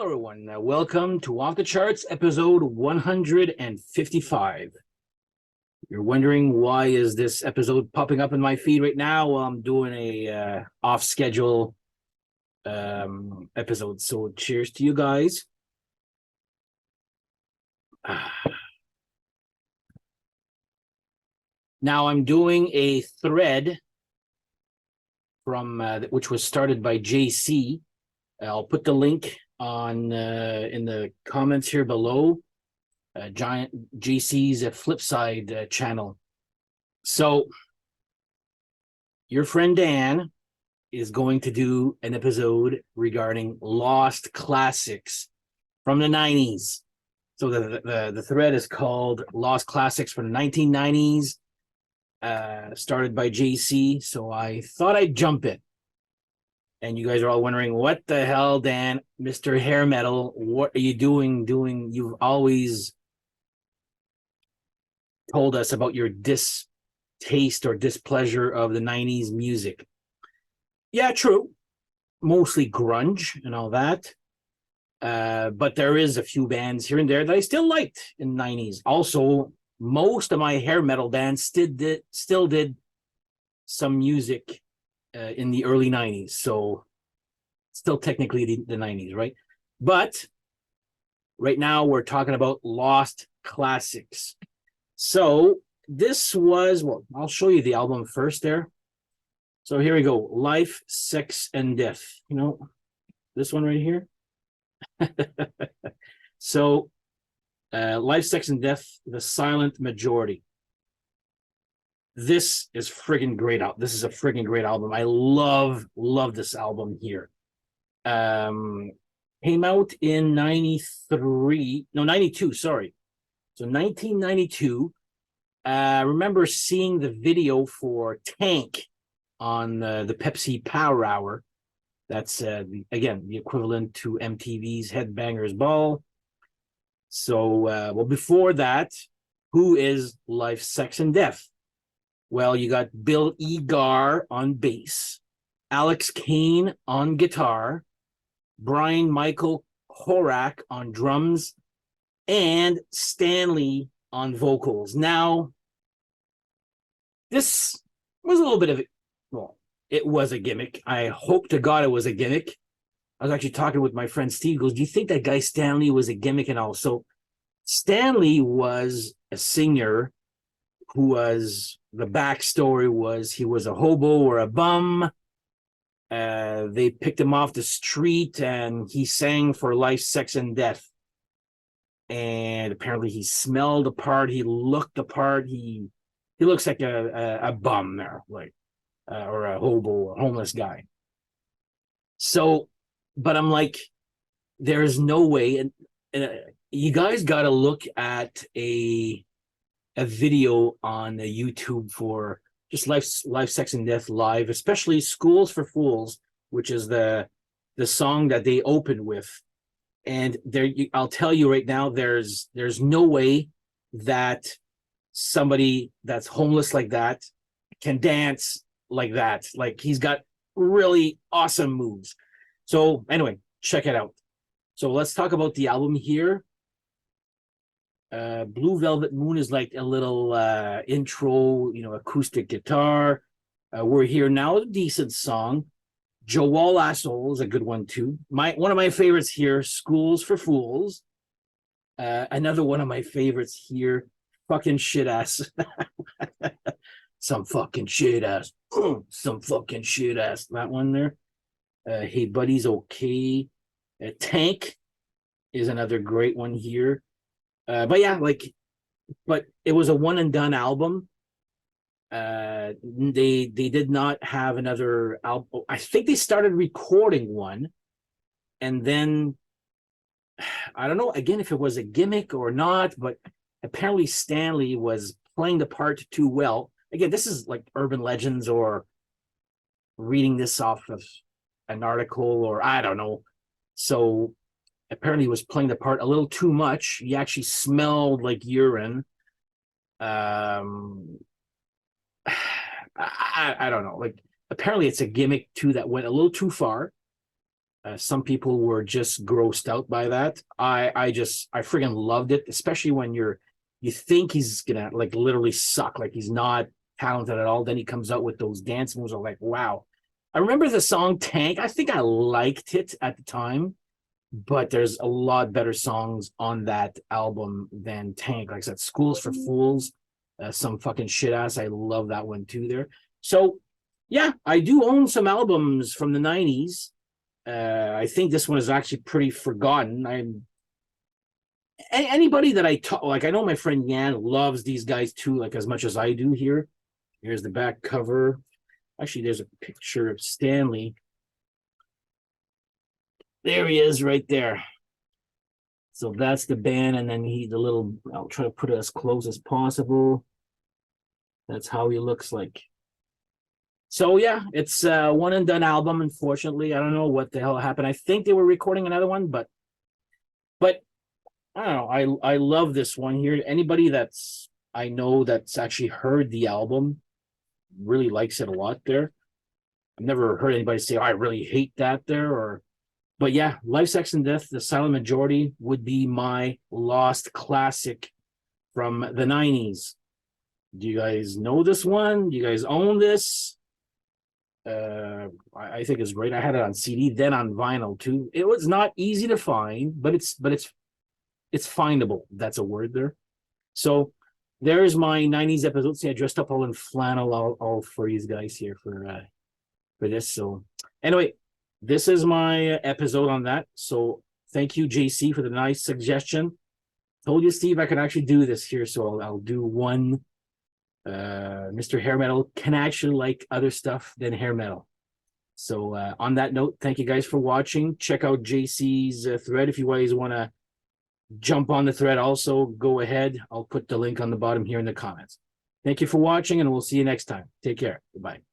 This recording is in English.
everyone. Welcome to Off the Charts, episode 155. You're wondering why is this episode popping up in my feed right now? Well, I'm doing a off-schedule episode. So cheers to you guys. Now I'm doing a thread from which was started by JC. I'll put the link on in the comments here below. Giant JC's Flipside channel. So your friend Dan is going to do an episode regarding lost classics from the 90s. So the thread is called Lost Classics from the 1990s, started by JC. So I thought I'd jump in. And you guys are all wondering, what the hell, Dan, Mr. Hair Metal, what are you doing? You've always told us about your distaste or displeasure of the 90s music. Yeah, true. Mostly grunge and all that. But there is a few bands here and there that I still liked in the 90s. Also, most of my hair metal bands still did some music in the early 90s. So still technically the 90s, right? But right now we're talking about lost classics. So this was, well, I'll show you the album first there. So here we go. Life, Sex, and Death. You know, this one right here. So Life, Sex, and Death, The Silent Majority. This is friggin' great. This is a friggin' great album. I love this album here. Came out in 92, sorry. So 1992. I remember seeing the video for Tank on the Pepsi Power Hour. That's, again, the equivalent to MTV's Headbangers Ball. So, well, before that, who is Life, Sex, and Death? Well, you got Bill Egar on bass, Alex Kane on guitar, Brian Michael Horak on drums, and Stanley on vocals. Now, this was a little bit of well, it was a gimmick. I hope to God it was a gimmick. I was actually talking with my friend Steve. He goes, do you think that guy Stanley was a gimmick and all? So Stanley was a singer who was, the backstory was he was a hobo or a bum. They picked him off the street and he sang for Life, Sex, and Death. And apparently he smelled the part, he looked the part, he looks like a bum there, like or a hobo, a homeless guy. So, but I'm like, there's no way, and you guys got to look at a video on YouTube for just Life, Sex, and Death live, especially Schools for Fools, which is the song that they opened with. And there, I'll tell you right now, there's no way that somebody that's homeless like that can dance like that. Like, he's got really awesome moves. So anyway, check it out. So let's talk about the album here. Blue Velvet Moon is like a little intro, acoustic guitar. We're Here Now, a decent song. Joel Asshole is a good one too. One of my favorites here, Schools for Fools. Another one of my favorites here, Fucking Shit Ass. Some fucking shit ass. Some fucking shit ass. That one there. Hey Buddy's okay. Tank is another great one here. But yeah, but it was a one and done album. They did not have another album. I think they started recording one, and then I don't know again if it was a gimmick or not, but apparently Stanley was playing the part too well. Again, this is like urban legends or reading this off of an article, or I don't know. So apparently he was playing the part a little too much. He actually smelled like urine. I don't know. Like, apparently it's a gimmick too that went a little too far. Some people were just grossed out by that. I friggin' loved it, especially when you think he's gonna like literally suck, like he's not talented at all. Then he comes out with those dance moves. I'm like, wow. I remember the song Tank. I think I liked it at the time, but there's a lot better songs on that album than Tank. Like I said, Schools for Fools, some fucking shit ass. I love that one too there. So yeah, I do own some albums from the 90s. I think this one is actually pretty forgotten. Anybody that I talk, like I know my friend Yan loves these guys too, like as much as I do here. Here's the back cover. Actually, there's a picture of Stanley. There he is right there. So that's the band, and then the little, I'll try to put it as close as possible. That's how he looks like. So yeah, it's a one and done album, unfortunately. I don't know what the hell happened. I think they were recording another one, but I don't know. I love this one here. Anybody I know that's actually heard the album really likes it a lot there. I've never heard anybody say, oh, I really hate that there, but yeah, Life, Sex, and Death, The Silent Majority would be my lost classic from the 90s. Do you guys know this one? Do you guys own this? I think it's great. I had it on CD, then on vinyl too. It was not easy to find, but it's findable. That's a word there. So there's my 90s episode. See, I dressed up all in flannel all for you guys here for this. So anyway, this is my episode on that. So thank you, JC, for the nice suggestion. Told you, Steve, I could actually do this here. So I'll do one. Mr. Hair Metal can actually like other stuff than hair metal. So on that note, thank you guys for watching. Check out JC's thread if you guys want to jump on the thread. Also, go ahead. I'll put the link on the bottom here in the comments. Thank you for watching, and we'll see you next time. Take care. Goodbye.